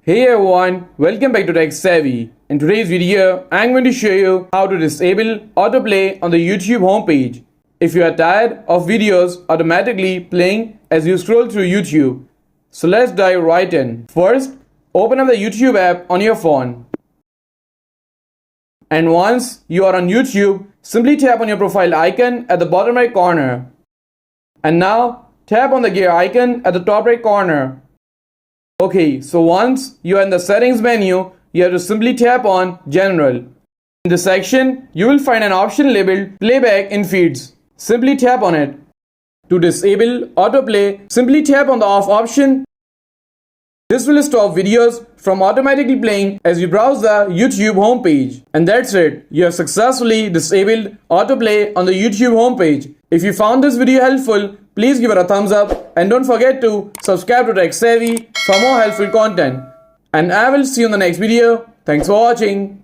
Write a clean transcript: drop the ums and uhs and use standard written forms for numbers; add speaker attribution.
Speaker 1: Hey everyone, welcome back to Tech Savvy. In today's video, I'm going to show you how to disable autoplay on the YouTube homepage. If you are tired of videos automatically playing as you scroll through YouTube. So let's dive right in. First, open up the YouTube app on your phone. And once you are on YouTube, simply tap on your profile icon at the bottom right corner. And now, tap on the gear icon at the top right corner. Okay, so once you are in the settings menu, you have to simply tap on General. In this section, you will find an option labeled Playback in Feeds. Simply tap on it. To disable autoplay, simply tap on the off option. This will stop videos from automatically playing as you browse the YouTube homepage. And that's it. You have successfully disabled autoplay on the YouTube homepage. If you found this video helpful, please give it a thumbs up and don't forget to subscribe to Tech Savvy for more helpful content. And I will see you in the next video. Thanks for watching.